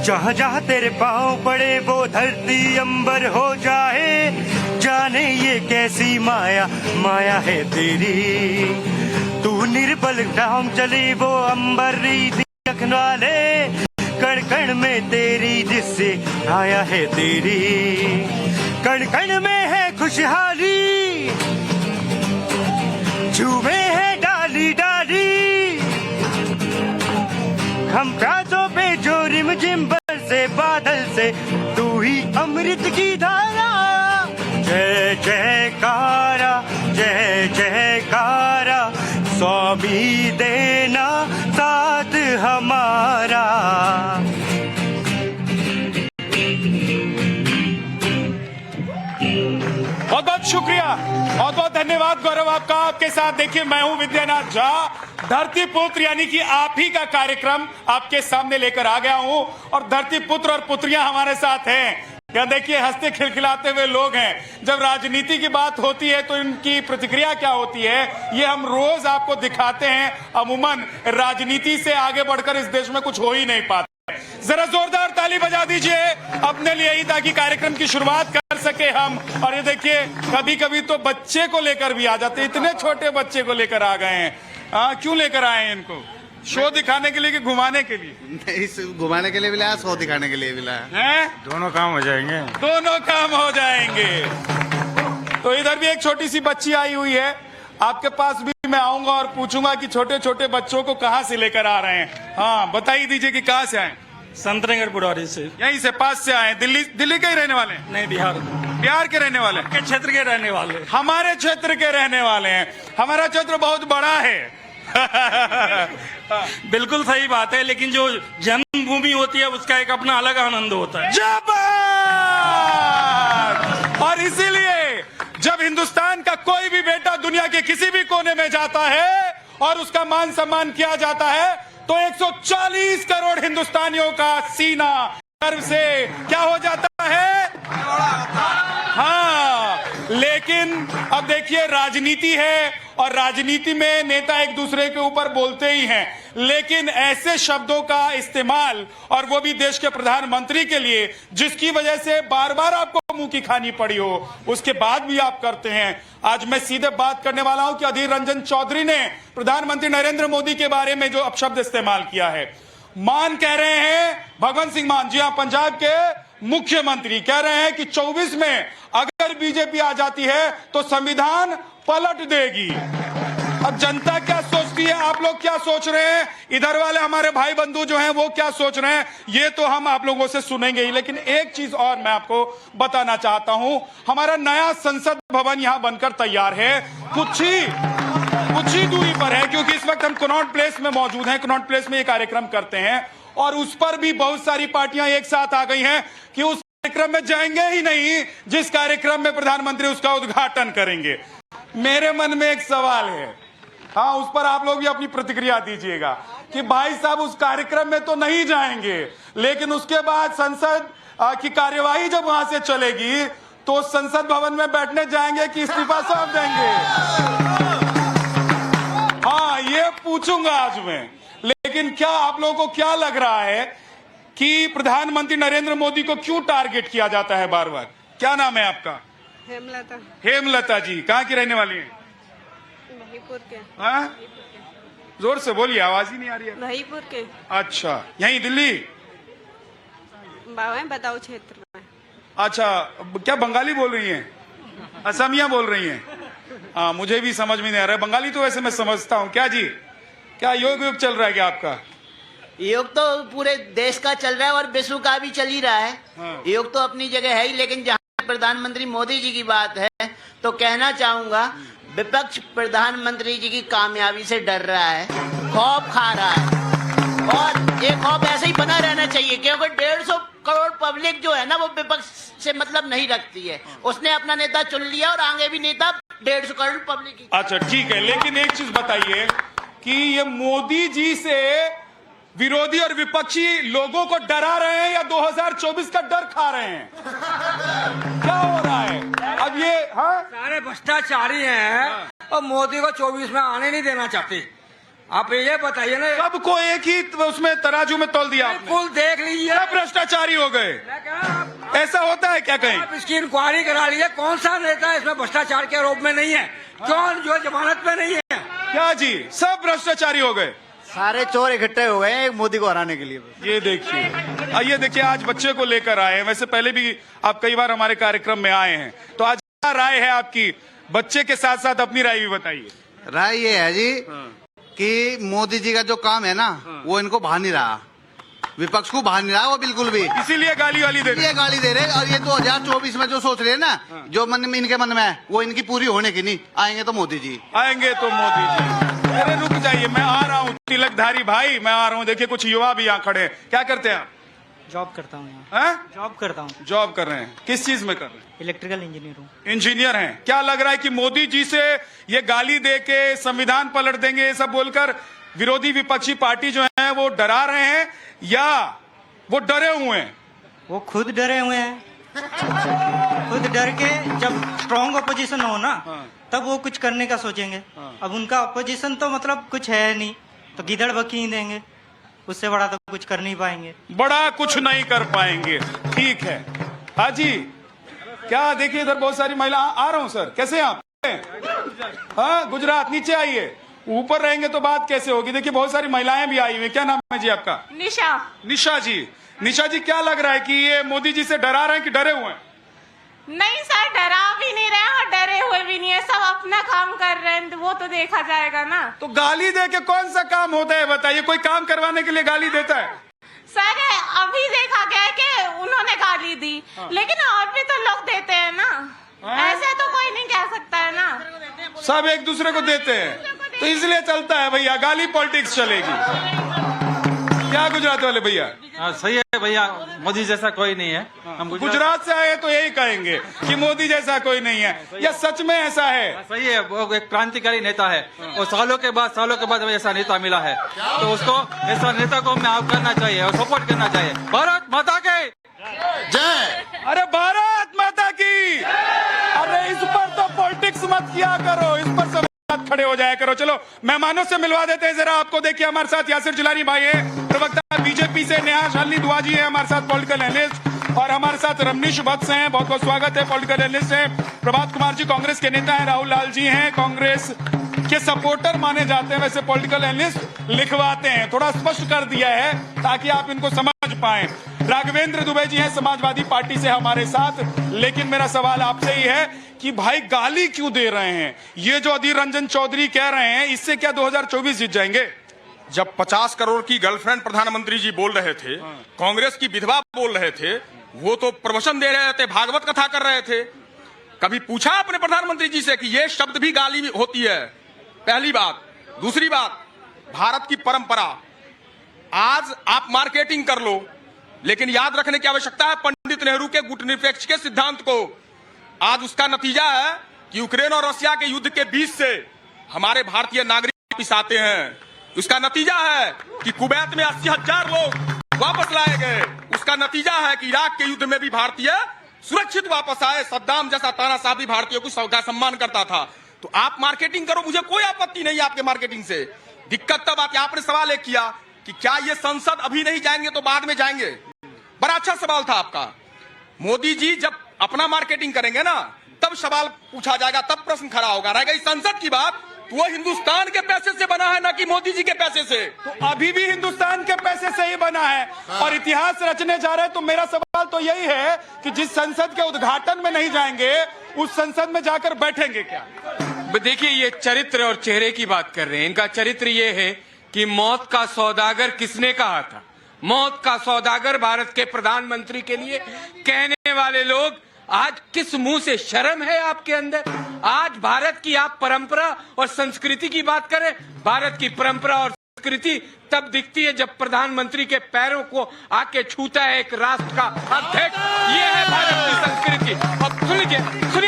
जहाँ जहाँ तेरे पाँव पड़े वो धरती अंबर हो जाए, जाने ये कैसी माया माया है तेरी। तू निर्बल राम चली वो अंबर रीति रखने वाले, कण कण में तेरी जिससे आया है तेरी। कण कण में है खुशहाली, झूमे है डाली डाली, हम प्रातों पे जो रिमझिम बरसे बादल से, तू ही अमृत की धारा। जय जयकारा जय जयकारा, स्वामी देना साथ हमारा। बहुत बहुत शुक्रिया, बहुत बहुत धन्यवाद गौरव आपका। आपके साथ देखिए मैं हूं विद्यानाथ झा। धरती पुत्र यानी कि आप ही का कार्यक्रम आपके सामने लेकर आ गया हूं और धरती पुत्र और पुत्रियां हमारे साथ हैं। क्या देखिए हंसते खिलखिलाते हुए लोग हैं। जब राजनीति की बात होती है तो इनकी प्रतिक्रिया क्या होती है ये हम रोज आपको दिखाते हैं। अमूमन राजनीति से आगे बढ़कर इस देश में कुछ हो ही नहीं पाता। जरा जोरदार ताली बजा दीजिए अपने लिए ही, ताकि कार्यक्रम की शुरुआत कर सके हम। और ये देखिए कभी कभी तो बच्चे को लेकर भी आ जाते, इतने छोटे बच्चे को लेकर आ गए हैं। क्यों लेकर आए हैं इनको? शो दिखाने के लिए कि घुमाने के लिए? नहीं, घुमाने के लिए भी लाया, शो दिखाने के लिए भी लाया है। दोनों काम हो जाएंगे, दोनों काम हो जाएंगे। तो इधर भी एक छोटी सी बच्ची आई हुई है, आपके पास भी मैं आऊंगा और पूछूंगा कि छोटे छोटे बच्चों को कहाँ से लेकर आ रहे हैं। हाँ बताइए दीजिए कि कहाँ से आए? संतनगर बुरारी से। यहीं से पास से आए? दिल्ली के ही रहने वाले हैं? नहीं, बिहार के रहने वाले? के क्षेत्र के रहने वाले। हमारे क्षेत्र के रहने वाले हैं। हमारा क्षेत्र बहुत बड़ा है। बिल्कुल सही बात है, लेकिन जो जन्मभूमि होती है उसका एक अपना अलग आनंद होता है। और इसीलिए जब हिंदुस्तान का कोई भी बेटा दुनिया के किसी भी कोने में जाता है और उसका मान सम्मान किया जाता है तो 140 करोड़ हिंदुस्तानियों का सीना गर्व से क्या हो जाता है? हाँ, लेकिन अब देखिए राजनीति है और राजनीति में नेता एक दूसरे के ऊपर बोलते ही हैं, लेकिन ऐसे शब्दों का इस्तेमाल और वो भी देश के प्रधानमंत्री के लिए जिसकी वजह से बार बार आपको मुंह की खानी पड़ी हो, उसके बाद भी आप करते हैं। आज मैं सीधे बात करने वाला हूं कि अधीर रंजन चौधरी ने प्रधानमंत्री नरेंद्र मोदी के बारे में जो अपशब्द इस्तेमाल किया है। मान कह रहे हैं, भगवंत सिंह मान, जी हाँ, पंजाब के मुख्यमंत्री कह रहे हैं कि 24 में अगर बीजेपी आ जाती है तो संविधान पलट देगी। अब जनता क्या सोचती है, आप लोग क्या सोच रहे हैं, इधर वाले हमारे भाई बंधु जो हैं वो क्या सोच रहे हैं, ये तो हम आप लोगों से सुनेंगे ही। लेकिन एक चीज और मैं आपको बताना चाहता हूं, हमारा नया संसद भवन यहां बनकर तैयार है। कुछ ही दूरी पर है, क्योंकि इस वक्त हम कनॉट प्लेस में मौजूद हैं। कनॉट प्लेस में ये कार्यक्रम करते हैं और उस पर भी बहुत सारी पार्टियां एक साथ आ गई हैं कि उस कार्यक्रम में जाएंगे ही नहीं जिस कार्यक्रम में प्रधानमंत्री उसका उद्घाटन करेंगे। मेरे मन में एक सवाल है, हाँ, उस पर आप लोग भी अपनी प्रतिक्रिया दीजिएगा कि भाई साहब उस कार्यक्रम में तो नहीं जाएंगे, लेकिन उसके बाद संसद की कार्यवाही जब वहां से चलेगी तो संसद भवन में बैठने जाएंगे कि इस्तीफा सौंप देंगे? हाँ, ये पूछूंगा आज मैं। लेकिन क्या आप लोगों को क्या लग रहा है कि प्रधानमंत्री नरेंद्र मोदी को क्यों टारगेट किया जाता है बार बार? क्या नाम है आपका? हेमलता। हेमलता जी, कहाँ की रहने वाली हैं? भाईपुर के। हाँ, जोर से बोलिए, आवाज ही नहीं आ रही है। भाईपुर के। अच्छा, यहीं दिल्ली? बताओ क्षेत्र में। अच्छा, क्या बंगाली बोल रही हैं? असमिया बोल रही हैं? हाँ, मुझे भी समझ में नहीं आ रहा है। बंगाली तो वैसे मैं समझता हूँ। क्या जी, क्या योग चल रहा है क्या आपका? योग तो पूरे देश का चल रहा है और विश्व का भी चल ही रहा है। हाँ। योग तो अपनी जगह है ही, लेकिन जहाँ प्रधानमंत्री मोदी जी की बात है तो कहना चाहूंगा विपक्ष प्रधानमंत्री जी की कामयाबी से डर रहा है, खौफ खा रहा है और ये खौफ ऐसे ही बना रहना चाहिए, क्योंकि 150 करोड़ पब्लिक जो है ना वो विपक्ष से मतलब नहीं रखती है। उसने अपना नेता चुन लिया और आगे भी नेता 150 करोड़ पब्लिक की। अच्छा ठीक है, लेकिन एक चीज बताइए कि ये मोदी जी से विरोधी और विपक्षी लोगों को डरा रहे हैं या 2024 का डर खा रहे हैं? क्या हो रहा है अब ये? हाँ, सारे भ्रष्टाचारी हैं और मोदी को 24 में आने नहीं देना चाहते। आप ये बताइए ना, सबको एक ही उसमें तराजू में तोल दिया आपने। बिल्कुल देख लीजिए, सब भ्रष्टाचारी हो गए। मैं कह रहा हूं, ऐसा होता है क्या कहीं? आप इसकी इंक्वायरी करा लीजिए, कौन सा नेता इसमें भ्रष्टाचार के आरोप में नहीं है, कौन जो जमानत में नहीं है। क्या जी, सब भ्रष्टाचारी हो गए। सारे चोर इकट्ठे हो गए एक मोदी को हराने के लिए। ये देखिए, आइए देखिए, आज बच्चे को लेकर आए हैं। वैसे पहले भी आप कई बार हमारे कार्यक्रम में आए हैं, तो आज क्या राय है आपकी? बच्चे के साथ साथ अपनी राय भी बताइए। राय ये है जी कि मोदी जी का जो काम है ना वो इनको भा नहीं रहा, विपक्ष को भा नहीं रहा वो बिल्कुल भी, इसीलिए गाली वाली दे रहे। ये गाली दे रहे। और ये 2024 में जो सोच रहे हैं ना, जो मन में इनके मन में है वो इनकी पूरी होने की नहीं। आएंगे तो मोदी जी, आएंगे तो मोदी जी। अरे रुक जाइए, मैं आ रहा हूँ तिलकधारी भाई, मैं आ रहा हूँ। देखिए कुछ युवा भी यहाँ खड़े हैं। क्या करते हैं आप? जॉब करता हूँ यहाँ। हैं? जॉब करता हूँ, जॉब कर रहे हैं। किस चीज में कर रहे हैं? इलेक्ट्रिकल इंजीनियर हूँ। इंजीनियर हैं। क्या लग रहा है कि मोदी जी से ये गाली दे के संविधान पलट देंगे, ये सब बोलकर विरोधी विपक्षी पार्टी जो है वो डरा रहे हैं, या वो डरे हुए हैं? वो खुद डरे हुए हैं, खुद डर के। जब स्ट्रॉन्ग अपोजिशन हो ना, तब वो कुछ करने का सोचेंगे। अब उनका अपोजिशन तो मतलब कुछ है नहीं, तो गिदड़ बकी ही देंगे, उससे बड़ा तो कुछ कर नहीं पाएंगे। बड़ा कुछ नहीं कर पाएंगे, ठीक है। हाँ जी, क्या देखिए इधर बहुत सारी महिला। आ रहा हूँ सर, कैसे हैं आप? हाँ, गुजरात। नीचे आइए, ऊपर रहेंगे तो बात कैसे होगी। देखिए बहुत सारी महिलाएं भी आई हुई। क्या नाम है जी आपका? निशा। निशा जी। निशा जी, क्या लग रहा है कि ये मोदी जी से डरा रहे हैं कि डरे हुए हैं? नहीं सर, डरा भी नहीं रहे और डरे हुए भी नहीं है, सब अपना काम कर रहे हैं, वो तो देखा जाएगा ना। तो गाली दे के कौन सा काम होता है बताइए? कोई काम करवाने के लिए गाली देता है? सर अभी देखा गया है कि उन्होंने गाली दी, लेकिन और भी तो लोग देते हैं ना, ऐसे तो कोई नहीं कह सकता है ना। सब एक दूसरे को देते हैं, तो इसलिए चलता है भैया, गाली पॉलिटिक्स चलेगी। क्या गुजरात वाले भैया? सही है भैया, मोदी जैसा कोई नहीं है। हम गुजरात से आए तो यही कहेंगे कि मोदी जैसा कोई नहीं है। या सच में ऐसा है? सही है, वो एक क्रांतिकारी नेता है और सालों के बाद हमें ऐसा नेता मिला है, तो उसको ऐसा नेता को हमें करना चाहिए और सपोर्ट करना चाहिए। भारत माता के जय। अरे भारत माता की। अरे इस पर तो पॉलिटिक्स मत किया करो, इस पर सब खड़े हो जाया करो। चलो मेहमानों से मिलवा देते हैं जरा आपको। देखिए हमारे साथ यासिर जिलानी भाई है, प्रवक्ता बीजेपी से। नेहा शालिनी दुआ जी है हमारे साथ, पॉलिटिकल एनालिस्ट। और हमारे साथ रमनीश वत्स हैं, बहुत बहुत स्वागत है, पॉलिटिकल एनालिस्ट हैं। प्रभात कुमार जी कांग्रेस के नेता हैं। राहुल लाल जी हैं, कांग्रेस के सपोर्टर माने जाते हैं, वैसे पॉलिटिकल एनालिस्ट लिखवाते हैं। थोड़ा स्पष्ट कर दिया है ताकि आप इनको समझ पाएं। राघवेंद्र दुबे जी हैं समाजवादी पार्टी से हमारे साथ। लेकिन मेरा सवाल आपसे ही है कि भाई गाली क्यों दे रहे हैं? ये जो अधीर रंजन चौधरी कह रहे हैं, इससे क्या 2024 जीत जाएंगे? जब 50 करोड़ की गर्लफ्रेंड प्रधानमंत्री जी बोल रहे थे, कांग्रेस की विधवा बोल रहे थे, वो तो प्रवचन दे रहे थे, भागवत कथा कर रहे थे। कभी पूछा अपने प्रधानमंत्री जी से कि ये शब्द भी गाली होती है? पहली बात। दूसरी बात, भारत की परंपरा, आज आप मार्केटिंग कर लो, लेकिन याद रखने की आवश्यकता है पंडित नेहरू के गुटनिरपेक्ष के सिद्धांत को। आज उसका नतीजा है कि यूक्रेन और रशिया के युद्ध के बीच से हमारे भारतीय नागरिक वापस आते हैं। उसका नतीजा है कि कुवैत में 80,000 लोग वापस लाए गए। उसका नतीजा है कि इराक के युद्ध में भी भारतीय सुरक्षित वापस आए। सद्दाम जैसा तानाशाही भारतीयों को सम्मान करता था। तो आप मार्केटिंग करो, मुझे कोई आपत्ति नहीं है आपके मार्केटिंग से। दिक्कत तब आती है, आपने सवाल एक किया कि क्या ये संसद अभी नहीं जाएंगे तो बाद में जाएंगे। बड़ा अच्छा सवाल था आपका। मोदी जी जब अपना मार्केटिंग करेंगे ना, तब सवाल पूछा जाएगा, तब प्रश्न खड़ा होगा। रहेगा इस संसद की बात, तो वो हिंदुस्तान के पैसे से बना है, ना कि मोदी जी के पैसे से। तो अभी भी हिंदुस्तान के पैसे से ही बना है और इतिहास रचने जा रहे हैं। तो मेरा सवाल तो यही है कि जिस संसद के उद्घाटन में नहीं जाएंगे, उस संसद में जाकर बैठेंगे क्या? देखिए, ये चरित्र और चेहरे की बात कर रहे हैं। इनका चरित्र ये है कि मौत का सौदागर किसने कहा था? मौत का सौदागर भारत के प्रधानमंत्री के लिए कहने वाले लोग आज किस मुंह से? शर्म है आपके अंदर? आज भारत की आप परंपरा और संस्कृति की बात करें। भारत की परंपरा और संस्कृति तब दिखती है जब प्रधानमंत्री के पैरों को आके छूता है एक राष्ट्र का अध्यक्ष। ये है भारत की संस्कृति। अब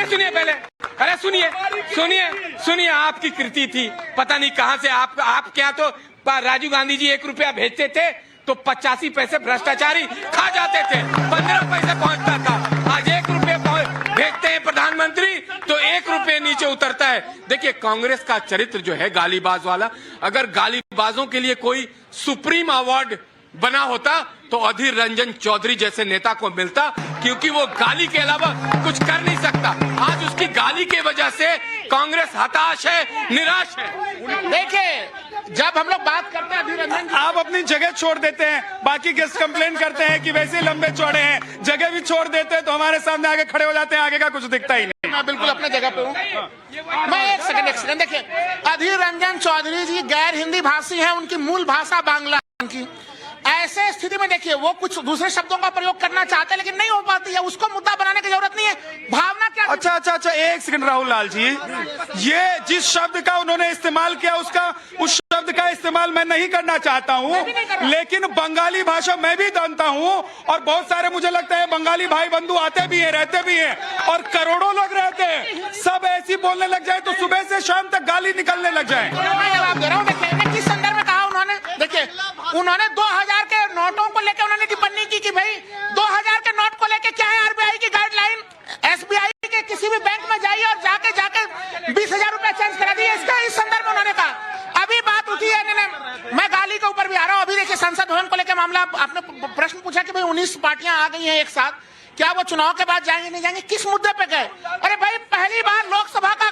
सुनिए पहले, अरे सुनिए, आपकी कृति थी, पता नहीं कहां से आप क्या तो राजीव गांधी जी 1 रुपया भेजते थे तो 85 पैसे भ्रष्टाचारी खा जाते थे, 15 पैसे पहुंचता था। आज 1 रुपये भेजते हैं प्रधानमंत्री तो 1 रुपये नीचे उतरता है। देखिए कांग्रेस का चरित्र जो है गालीबाज वाला, अगर गालीबाजों के लिए कोई सुप्रीम अवार्ड बना होता तो अधीर रंजन चौधरी जैसे नेता को मिलता, क्योंकि वो गाली के अलावा कुछ कर नहीं सकता। आज उसकी गाली के वजह से कांग्रेस हताश है, निराश है। देखिए जब हम लोग बात करते हैं अधीर रंजन, आप अपनी जगह छोड़ देते हैं, बाकी गेस्ट कंप्लेन करते हैं कि वैसे ही लंबे चौड़े हैं, जगह भी छोड़ देते हैं तो हमारे सामने आगे खड़े हो जाते हैं, आगे का कुछ दिखता ही नहीं। मैं बिल्कुल अपने जगह पे हूँ। मैं एक सेकंड देखिए, अधीर रंजन चौधरी जी गैर हिंदी भाषी है, उनकी मूल भाषा बांग्ला की। ऐसे स्थिति में देखिए वो कुछ दूसरे शब्दों का प्रयोग करना चाहते हैं लेकिन नहीं हो पाती है, उसको मुद्दा बनाने की जरूरत नहीं है। भावना क्या? अच्छा एक सेकंड राहुल लाल जी, ये जिस शब्द का उन्होंने इस्तेमाल किया उस शब्द का इस्तेमाल मैं नहीं करना चाहता हूँ, लेकिन बंगाली भाषा मैं भी जानता हूँ और बहुत सारे मुझे लगता है बंगाली भाई बंधु आते भी हैं, रहते भी हैं और करोड़ों लोग रहते हैं। सब ऐसी बोलने लग जाए तो सुबह से शाम तक गाली निकलने लग जाए। जवाब दे रहा हूँ, किस संदर्भ में कहा उन्होंने? देखिए उन्होंने 2000 के नोटों को लेकर उन्होंने टिप्पणी की कि भाई 2000 के नोट को लेकर क्या है आरबीआई की गाइडलाइन, एसबीआई के किसी भी बैंक में जाइए और जाके 20,000 रुपए चेंज करा दिए। इसका इस संदर्भ में उन्होंने कहा। अभी बात उठी है, मैं गाली के ऊपर भी आ रहा हूँ। अभी देखिए संसद भवन को लेकर मामला, आपने प्रश्न पूछा कि भाई 19 पार्टियां आ गई हैं एक साथ, क्या वो चुनाव के बाद जाएंगे नहीं जाएंगे, किस मुद्दे पे गए? अरे भाई पहली बार लोकसभा के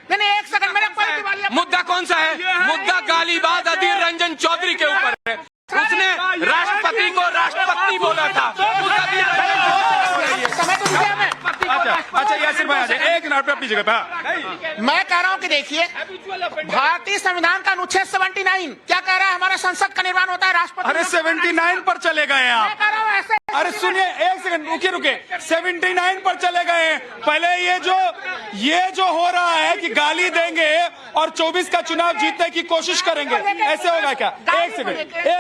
नहीं, एक सेकंड, मेरे कोई मुद्दा कौन सा है? मुद्दा गालीबाज अधीर रंजन चौधरी के ऊपर है। उसने राष्ट्रपति को राष्ट्रपति बोला था। अच्छा यासिर भाई एक मिनट पे अपनी जगह पे। मैं कह रहा हूँ कि देखिए भारतीय संविधान का अनुच्छेद 79 क्या कह रहा है? हमारा संसद का निर्माण होता है राष्ट्रपति। अरे 79 पर चले गए आप। अरे सुनिए एक सेकंड, रुके 79 पर चले गए। पहले ये जो हो रहा है कि गाली देंगे और 24 का चुनाव जीतने की कोशिश करेंगे, ऐसे होगा क्या? एक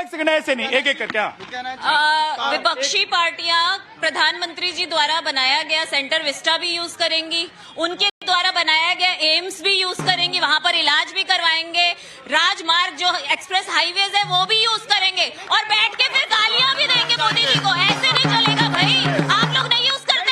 सेकंड ऐसे नहीं, एक कर क्या? विपक्षी पार्टियां प्रधानमंत्री जी द्वारा बनाया गया सेंटर विस्टा भी यूज करेंगी, उनके द्वारा बनाया गया एम्स भी यूज करेंगे, वहां पर इलाज भी करवाएंगे, राजमार्ग जो एक्सप्रेस हाईवेज है वो भी यूज करेंगे और बैठ के फिर गालियां भी देंगे मोदी जी को। ऐसे नहीं चलेगा भाई, आप लोग नहीं यूज करते।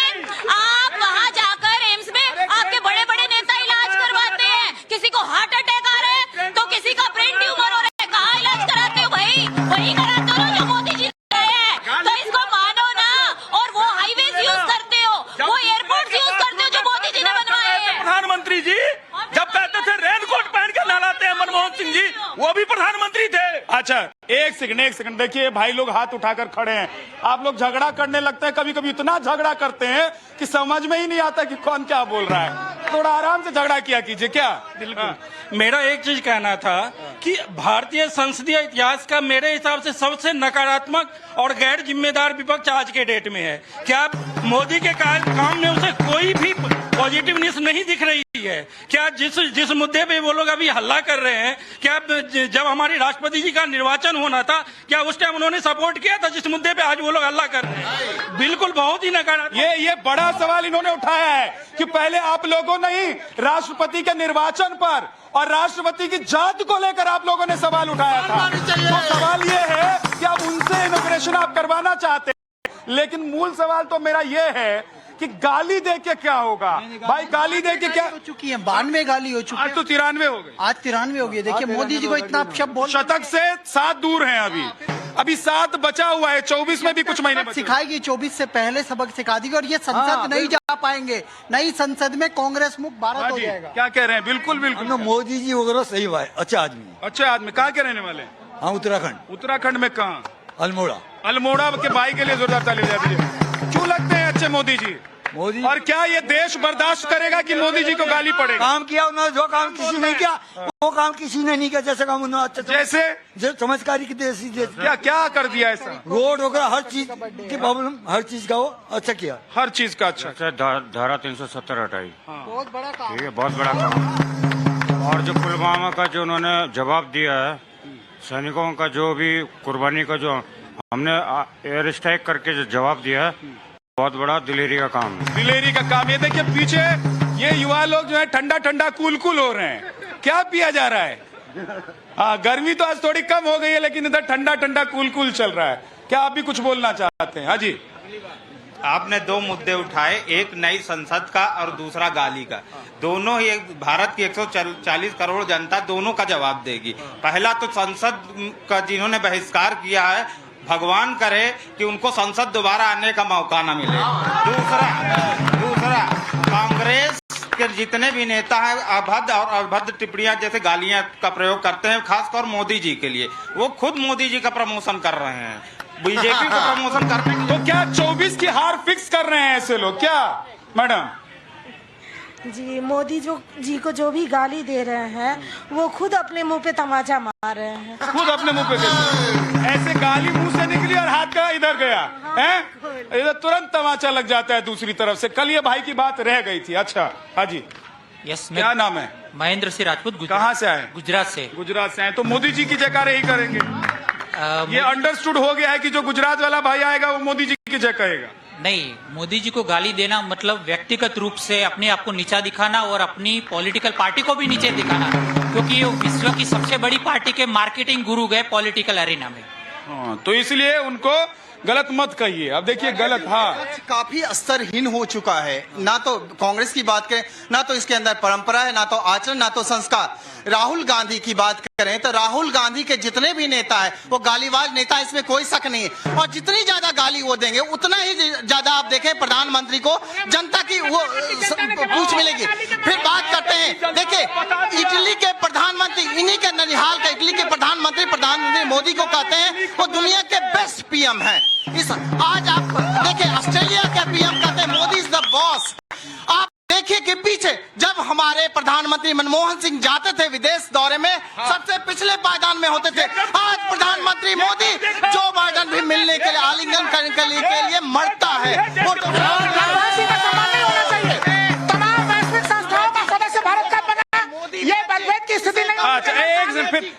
आप वहां जाकर एम्स में आपके बड़े बड़े नेता इलाज करवाते हैं, किसी को हार्ट अटैक आ रहा है तो किसी का ब्रेन ट्यूमर हो रहा है, कहाँ इलाज कराते हो भाई? वही कराते हो जो मोदी जी है, तो इसको मानो ना। और वो हाईवेज यूज करते हो, वो एयरपोर्ट यूज करते हो जो मोदी जी ने बनवाए हैं। प्रधानमंत्री जी जब कहते थे रेनकोट पहन के नहलाते हैं मनमोहन सिंह जी, वो भी प्रधानमंत्री थे। अच्छा एक सेकंड देखिए, भाई लोग हाथ उठाकर खड़े हैं, आप लोग झगड़ा करने लगते हैं, कभी कभी इतना झगड़ा करते हैं कि समझ में ही नहीं आता कि कौन क्या बोल रहा है। थोड़ा आराम से झगड़ा किया कीजिए। क्या? बिल्कुल। मेरा एक चीज कहना था कि भारतीय संसदीय इतिहास का मेरे हिसाब से सबसे नकारात्मक और गैर जिम्मेदार विपक्ष आज के डेट में है। क्या मोदी के काम में उसे कोई भी पॉजिटिवनेस नहीं दिख रही है? क्या जिस मुद्दे पे वो लोग अभी हल्ला कर रहे हैं, क्या जब हमारे राष्ट्रपति जी का निर्वाचन होना था क्या उस टाइम उन्होंने सपोर्ट किया था जिस मुद्दे पे आज वो लोग हल्ला कर रहे हैं? बिल्कुल बहुत ही नकारात्मक। ये बड़ा सवाल इन्होंने उठाया है कि पहले आप लोगों ने ही राष्ट्रपति के निर्वाचन पर और राष्ट्रपति की जात को लेकर आप लोगों ने सवाल उठाया था। तो सवाल ये है कि अब उनसे इनॉग्रेशन आप करवाना चाहते हैं, लेकिन मूल सवाल तो मेरा ये है कि गाली दे के क्या होगा? भाई गाली दे के क्या हो चुकी है? 92 गाली हो चुकी है। आज तो 93 हो गई। आज 93 हो गई। देखिए मोदी जी को इतना शब्द बोल, शतक से 7 दूर हैं अभी 7 बचा हुआ है। 24 में भी कुछ महीने सिखाएगी, 24 से पहले सबक सिखा देगी और ये संसद नहीं जा पाएंगे। नई संसद में कांग्रेस मुक्त भारत हो जाएगा। क्या कह रहे हैं? बिल्कुल मोदी जी वगैरह सही हुआ है, अच्छे आदमी। कहाँ के रहने वाले? हाँ उत्तराखंड में कहाँ? अल्मोड़ा के भाई के लिए जोरदार ताली बजा दीजिए। क्यों लगते हैं अच्छे मोदी जी? और क्या ये देश बर्दाश्त करेगा कि मोदी जी को गाली पड़ेगा? काम किया उन्होंने, जो काम किसी ने किया वो काम किसी ने नहीं किया। जैसे काम उन्होंने जैसे समझकारी की देश क्या कर दिया ऐसा? रोड वगैरह हर चीज की प्रॉब्लम, हर चीज का वो अच्छा किया। हर चीज का अच्छा। धारा 370 हटाई, बहुत बड़ा काम। ठीक है, बहुत बड़ा काम। और जो पुलवामा का जो उन्होंने जवाब दिया है, सैनिकों का जो भी कुर्बानी का जो हमने एयर स्ट्राइक करके जो जवाब दिया है, बहुत बड़ा दिलेरी का काम है। दिलेरी का काम। ये देखिए पीछे ये युवा लोग जो है ठंडा कूल हो रहे हैं। क्या पिया जा रहा है? हाँ, गर्मी तो आज थोड़ी कम हो गई है, लेकिन इधर ठंडा कूल चल रहा है। क्या आप भी कुछ बोलना चाहते हैं? हाँ जी। आपने दो मुद्दे उठाए, एक नई संसद का और दूसरा गाली का। दोनों ही भारत की 140 करोड़ जनता दोनों का जवाब देगी। पहला तो संसद का जिन्होंने बहिष्कार किया है, भगवान करे कि उनको संसद दोबारा आने का मौका न मिले। दूसरा कांग्रेस के जितने भी नेता हैं अभद्र और अभद्र टिप्पणियां जैसे गालियां का प्रयोग करते हैं, खासकर मोदी जी के लिए, वो खुद मोदी जी का प्रमोशन कर रहे हैं, बीजेपी का प्रमोशन कर रहे हैं। तो क्या 24 की हार फिक्स कर रहे हैं ऐसे लोग क्या मैडम? जी, मोदी जी को जो भी गाली दे रहे हैं वो खुद अपने मुंह पे तमाचा मार रहे हैं। खुद अपने मुंह पे ऐसे गाली मुंह से निकली और हाथ का इधर गया है, इधर तुरंत तमाचा लग जाता है दूसरी तरफ से। कल ये भाई की बात रह गई थी। अच्छा हाँ जी, यस, क्या नाम है? महेंद्र सिंह राजपूत। कहाँ से आए? गुजरात से। गुजरात से आए तो मोदी जी की जयकारे ही करेंगे। ये अंडरस्टूड हो गया है कि जो गुजरात वाला भाई आएगा वो मोदी जी की जय कहेगा। नहीं, मोदी जी को गाली देना मतलब व्यक्तिगत रूप से अपने आप को नीचा दिखाना और अपनी पॉलिटिकल पार्टी को भी नीचे दिखाना, क्योंकि वो विश्व की सबसे बड़ी पार्टी के मार्केटिंग गुरु गए पॉलिटिकल अरेना में। तो इसलिए उनको गलत मत कहिए। अब देखिए गलत, हाँ, काफी स्तरहीन हो चुका है। ना तो कांग्रेस की बात करें, ना तो इसके अंदर परंपरा है, ना तो आचरण, ना तो संस्कार। राहुल गांधी की बात करें तो राहुल गांधी के जितने भी नेता है वो गालीबाज नेता, इसमें कोई शक नहीं है। और जितनी ज्यादा गाली वो देंगे उतना ही ज्यादा आप देखें प्रधानमंत्री को जनता की वो पूछ मिलेगी। फिर बात करते हैं, देखिए इटली के प्रधानमंत्री, इन्हीं के ननिहाल के इटली के प्रधानमंत्री मोदी को कहते हैं वो दुनिया के बेस्ट पीएम है। आज आप देखिए ऑस्ट्रेलिया के पीएम कहते हैं मोदी इज द बॉस। आप देखिए कि पीछे जब हमारे प्रधानमंत्री मनमोहन सिंह जाते थे विदेश दौरे में, सबसे पिछले पायदान में होते थे। आज प्रधानमंत्री मोदी जो बाइडेन भी मिलने के लिए, आलिंगन करने के लिए मरता है। वो तो तमाम वैश्विक संस्थाओं का सदस्य भारत का बना, ये मतभेद की स्थिति नहीं। अच्छा,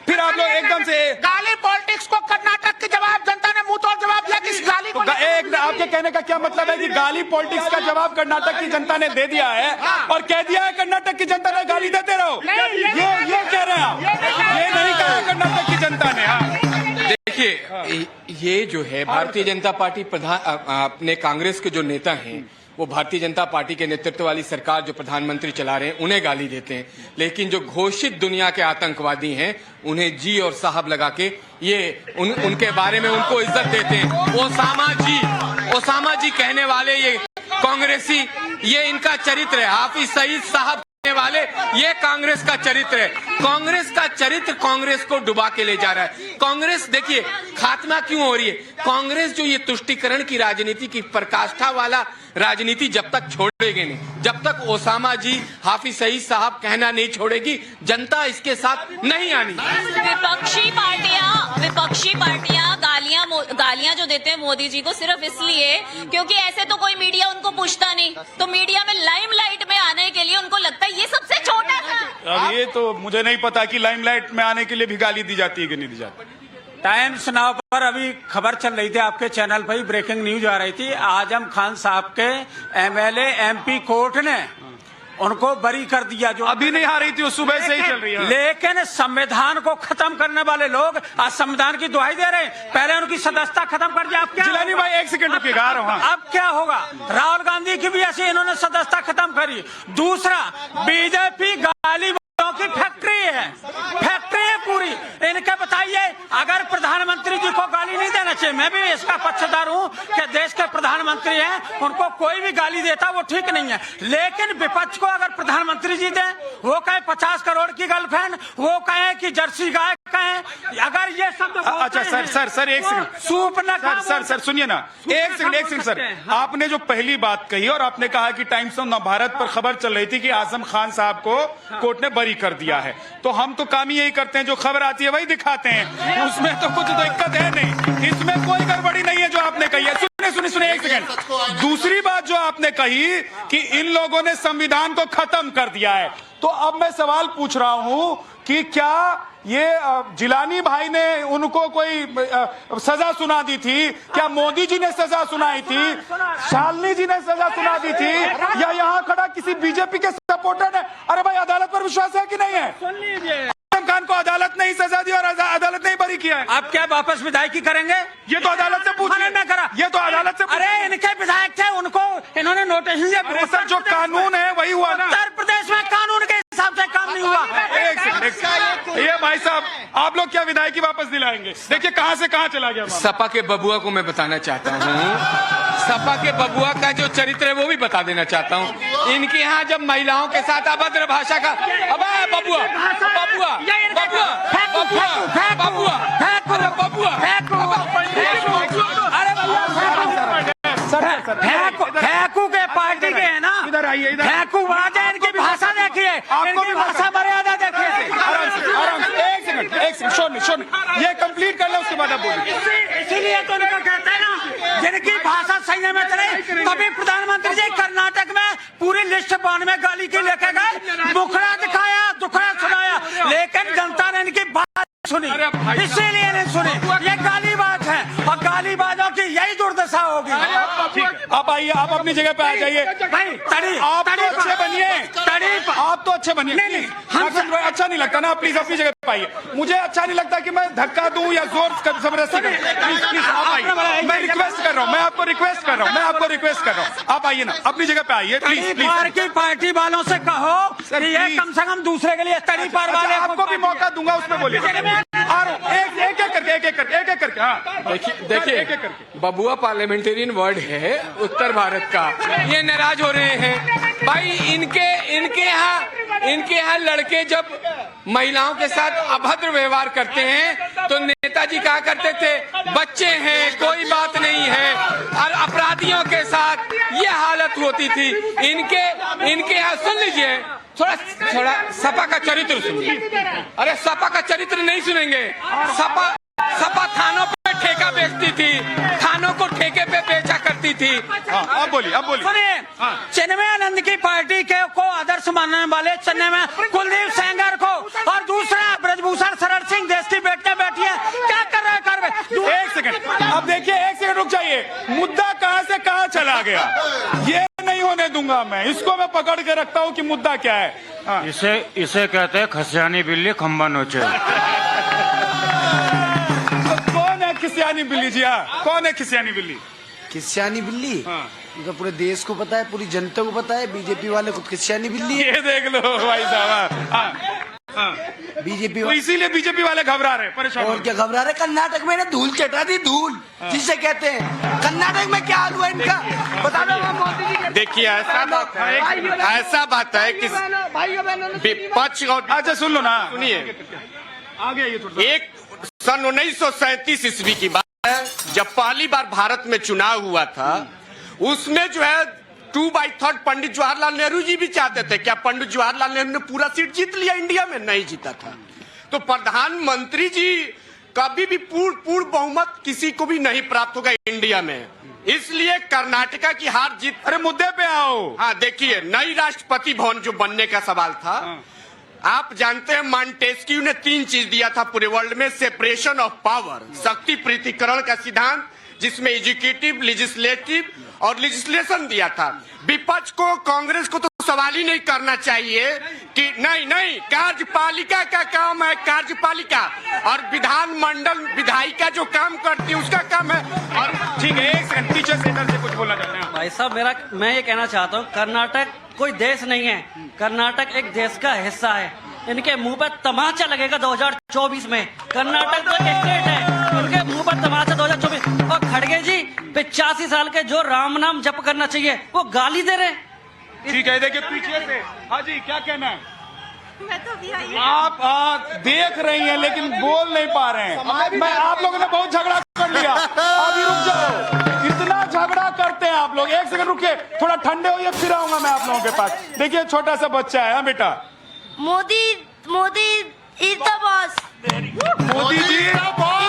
फिर आप लोग एकदम से गाली पॉलिटिक्स को कर्नाटक के जवाब जनता ने मुंह तोड़ जवाब दिया। किस गाली को आपके कहने का क्या मतलब है कि गाली पॉलिटिक्स का जवाब कर्नाटक की जनता ने दे दिया है और कह दिया है कर्नाटक की जनता ने गाली देते रहो? ये कह रहे हैं आप? ये नहीं कहा कर्नाटक की जनता ने। हाँ देखिए, ये जो है भारतीय जनता पार्टी अपने कांग्रेस के जो नेता हैं वो भारतीय जनता पार्टी के नेतृत्व वाली सरकार जो प्रधानमंत्री चला रहे हैं उन्हें गाली देते हैं, लेकिन जो घोषित दुनिया के आतंकवादी हैं उन्हें जी और साहब लगा के उनके बारे में उनको इज्जत देते हैं। ओसामा जी कहने वाले ये कांग्रेसी, ये इनका चरित्र है। हाफिज सईद साहब कहने वाले ये कांग्रेस का चरित्र है। कांग्रेस का चरित्र कांग्रेस को डुबा के ले जा रहा है। कांग्रेस देखिए खात्मा क्यों हो रही है। कांग्रेस जो ये तुष्टीकरण की राजनीति की पराकाष्ठा वाला राजनीति जब तक छोड़ेगी नहीं, जब तक ओसामा जी, हाफिज सईद साहब कहना नहीं छोड़ेगी, जनता इसके साथ नहीं आनी। विपक्षी पार्टियां गालियां जो देते हैं मोदी जी को सिर्फ इसलिए क्योंकि ऐसे तो कोई मीडिया उनको पूछता नहीं, तो मीडिया में लाइमलाइट में आने के लिए उनको लगता है ये सबसे छोटा सा। अब ये तो मुझे नहीं पता कि लाइमलाइट में आने के लिए भी गाली दी जाती है कि नहीं दी जाती। टाइम्स नाउ पर अभी खबर चल रही थी, आपके चैनल पर ही ब्रेकिंग न्यूज आ रही थी। आजम खान साहब के एमएलए एमपी कोर्ट ने उनको बरी कर दिया। जो अभी नहीं आ रही थी, वो सुबह से ही चल रही है। लेकिन संविधान को खत्म करने वाले लोग आज संविधान की दुहाई दे रहे हैं। पहले उनकी सदस्यता खत्म कर दिया। अब क्या जिलानी भाई एक सेकंड रुकिए, गा रहा हूं। अब क्या होगा? राहुल गांधी की भी ऐसी इन्होंने सदस्यता खत्म करी। दूसरा, बीजेपी गाली की फैक्ट्री है पूरी। इनके बताइए, अगर प्रधानमंत्री जी को गाली नहीं देना चाहिए, मैं भी इसका पक्षधर हूं कि देश के प्रधानमंत्री हैं, उनको कोई भी गाली देता वो ठीक नहीं है। लेकिन विपक्ष को अगर प्रधानमंत्री जी दें, वो कहे 50 करोड़ की गर्लफ्रेंड, वो कहे कि जर्सी गाय कहें, अगर ये शब्द अच्छा सर एक सेकंड, सूप न सर सुनिए ना, एक सेकंड सर। आपने जो पहली बात कही और आपने कहा कि टाइम्स ऑफ नवभारत पर खबर चल रही थी कि आजम खान साहब को कोर्ट ने बरी कर दिया है, तो हम तो काम ही यही करते हैं, जो खबर आती है वही दिखाते हैं, उसमें तो कुछ दिक्कत है नहीं, इसमें कोई गड़बड़ी नहीं है जो आपने कही है। सुनिए एक सेकंड। दूसरी बात जो आपने कही कि इन लोगों ने संविधान को खत्म कर दिया है, तो अब मैं सवाल पूछ रहा हूं कि क्या ये जिलानी भाई ने उनको कोई सजा सुना दी थी? क्या मोदी जी ने सजा सुनाई थी? शालिनी जी ने सजा सुना दी थी? या यहाँ खड़ा किसी बीजेपी के सपोर्टर ने? अरे भाई, अदालत पर विश्वास है कि नहीं है? सुन लीजिए, आजम खान को अदालत ने ही सजा दी और अदालत ने ही बरी किया है। आप क्या वापस विधायकी करेंगे? ये तो अदालत से पूछिए। मैंने करा। ये तो अदालत से अरे इनके विधायक थे, उनको इन्होंने नोटिस दिया। अरे सर, जो कानून है वही हुआ ना। उत्तर प्रदेश में कानून के हिसाब से काम नहीं हुआ। एक सेकंड, ये भाई साहब, आप लोग क्या विधायकी वापस दिलाएंगे? देखिए कहां से कहां चला गया। सपा के बबुआ को मैं बताना चाहता हूँ, सपा के बबुआ का जो चरित्र है वो भी बता देना चाहता हूँ। इनके यहाँ जब महिलाओं के साथ अभद्र भाषा का, अब बबुआ बबुआ बबुआ बबुआ बबुआ फेंकू के पार्टी के है ना, इधर आइए, इधर फेंकू वाजा, इनकी भाषा देखिए, इनकी भाषा मर्यादा देखिए। एक सेकंड, शोन, ये कंप्लीट कर ले, उसके बाद आप बोलिए। इसीलिए तो उनको कहते हैं ना, जिनकी भाषा सही में चले, तभी प्रधानमंत्री जी कर्नाटक में पूरी लिस्ट बांध में गाली की लेके गए, मुखड़ा दिखाया, दुखड़ा सुनाया, लेकिन जनता ने इनकी बात सुनी, इसीलिए नहीं सुनी। ये गालीबाज है और गालीबाजों की यही दुर्दशा होगी। आप आइए, आप अपनी जगह पे आ जाइए। भाई तड़ी, आप तो अच्छे बनिए, आप तो अच्छे बनिए। नहीं, अच्छा नहीं लगता ना, प्लीज अपनी जगह पे आइए। मुझे अच्छा नहीं लगता कि मैं धक्का दूं या जोर जबरदस्ती करूं। प्लीज आप आइए, मैं रिक्वेस्ट कर रहा हूं, मैं आपको रिक्वेस्ट कर रहा हूं, आप आइए ना, अपनी जगह पे आइए प्लीज। पार की पार्टी वालों से कहो कि ये कम से कम दूसरे के लिए तड़ी पार वाले। आपको भी मौका दूंगा, उसमें बोलिए। एक एक करके हाँ। देखिए बबुआ पार्लियामेंटेरियन वर्ड है उत्तर भारत का, ये नाराज हो रहे हैं भाई। इनके यहाँ लड़के जब महिलाओं के साथ अभद्र व्यवहार करते हैं तो नेताजी कहा करते थे बच्चे हैं, कोई बात नहीं है, और अपराधियों के साथ ये हालत होती थी। इनके यहाँ सुन लीजिए, थोड़ा सपा का चरित्र सुनिए। अरे सपा का चरित्र नहीं सुनेंगे। सपा थानों पे ठेका बेचती थी, थानों को ठेके पे बेचा करती थी। अब बोलिए। सुनिए, चिन्मयानंद की पार्टी के को आदर्श मानने वाले चेन्नई में कुलदीप सेंगर को, और दूसरा ब्रजभूषण शरण सिंह देश की बेटियां बैठी है, क्या कर रहे हैं? एक सेकंड, अब देखिए, एक सेकंड रुक जाइए। मुद्दा कहां से कहां चला गया, ये नहीं होने दूंगा मैं। इसको मैं पकड़ के रखता हूँ कि मुद्दा क्या है। इसे कहते हैं खसियानी बिल्ली खंबा नोचे। कौन है खिसियानी बिल्ली जी? हाँ, कौन है खिसियानी बिल्ली? खिसियानी बिल्ली ये तो पूरे देश को पता है, पूरी जनता को पता है। बीजेपी वाले खुद खिसियानी बिल्ली है। ये देख लो भाई साहब, बीजेपी तो इसीलिए बीजेपी वाले घबरा रहे, परेशान। और क्या घबरा रहे? कर्नाटक में धूल चटा दी, धूल जिसे कहते हैं। कर्नाटक में क्या हाल हुआ इनका बता दो। देखिए ऐसा बात है कि विपक्ष और अच्छा सुन लो ना, सुनिए, आगे आइए थोड़ा। एक सन 1937 ईस्वी की बात है, जब पहली बार भारत में चुनाव हुआ था। उसमें जो है 2/3 पंडित जवाहरलाल नेहरू जी भी चाहते थे। क्या पंडित जवाहरलाल नेहरू ने पूरा सीट जीत लिया? इंडिया में नहीं जीता था। तो प्रधानमंत्री जी कभी भी पूर्ण बहुमत किसी को भी नहीं प्राप्त होगा इंडिया में, इसलिए कर्नाटका की हार जीत। अरे मुद्दे पे आओ। हाँ देखिए, नई राष्ट्रपति भवन जो बनने का सवाल था, आप जानते हैं मॉन्टेस्क्यू ने 3 चीज दिया था पूरे वर्ल्ड में: सेपरेशन ऑफ पावर, शक्ति पृथक्करण का सिद्धांत, जिसमें एजुकेटिव, लेजिस्लेटिव और लेजिस्लेशन दिया था। विपक्ष को, कांग्रेस को तो सवाल ही नहीं करना चाहिए कि नहीं, कार्यपालिका का काम है, कार्यपालिका, और विधानमंडल विधायिका जो काम करती है उसका काम है। और ठीक है, एक सेकंड, टीचर से इधर से कुछ बोलना चाहते हैं भाई साहब? मैं ये कहना चाहता हूँ, कर्नाटक कोई देश नहीं है, कर्नाटक एक देश का हिस्सा है। इनके मुंह पर तमाचा लगेगा 2024 में। कर्नाटक तो एक स्टेट है, इनके मुंह पर तमाचा 2024। और खड़गे जी 85 साल के जो राम नाम जप करना चाहिए वो गाली दे रहे। ठीक है, देखिए पीछे से। हाँ जी, क्या कहना है? आप देख रही हैं लेकिन बोल नहीं पा रहे हैं। मैं आप लोगों ने बहुत झगड़ा कर लिया, अभी रुक जाओ। इतना झगड़ा करते हैं आप लोग। एक सेकंड रुकिए, थोड़ा ठंडे होइए, फिर आऊंगा मैं आप लोगों के पास। देखिए छोटा सा बच्चा है। हाँ बेटा, Modi is the boss. Modi ji is the boss.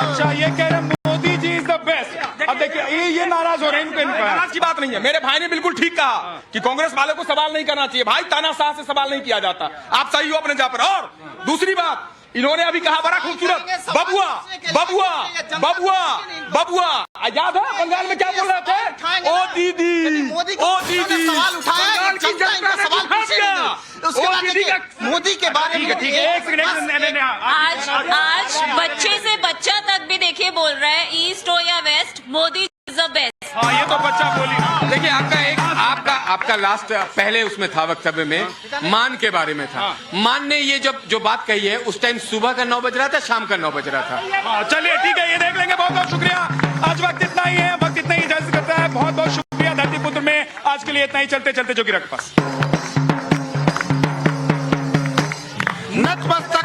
अच्छा, ये कह रहे हैं Modi ji is the best. अब देखिए ये नाराज हो रहे हैं। नाराज की बात नहीं है, मेरे भाई ने बिल्कुल ठीक कहा कि कांग्रेस वाले को सवाल नहीं करना चाहिए। भाई तानाशाह से सवाल नहीं किया जाता, आप सही हो अपने जगह पर। और दूसरी बात, इन्होंने अभी कहा बड़ा खूबसूरत, बबुआ बबुआ बबुआ बबुआ। याद है बंगाल में क्या बोल रहे थे? ओ दीदी, ओ दीदी। सवाल उठाया, सवाल पूछिए। उसके बाद मोदी के बारे में आज बच्चे से बच्चा तक भी देखिए बोल रहा है ईस्ट हो या west, Modi is the best. हाँ, ये तो बच्चा बोली। देखिए आपका लास्ट पहले उसमें था वक्तव्य में मान के बारे में था। मान ने ये जो बात कही है उस टाइम सुबह का 9 बज रहा था, शाम का 9 बज रहा था। हाँ, चलिए ठीक है, ये देख लेंगे। बहुत बहुत शुक्रिया। आज वक्त इतना ही है, वक्त इतना ही इजाजत करता है। बहुत बहुत शुक्रिया धरतीपुत्र में आज के लिए इतना ही। चलते चलते जोगी रख पास नतमस्तक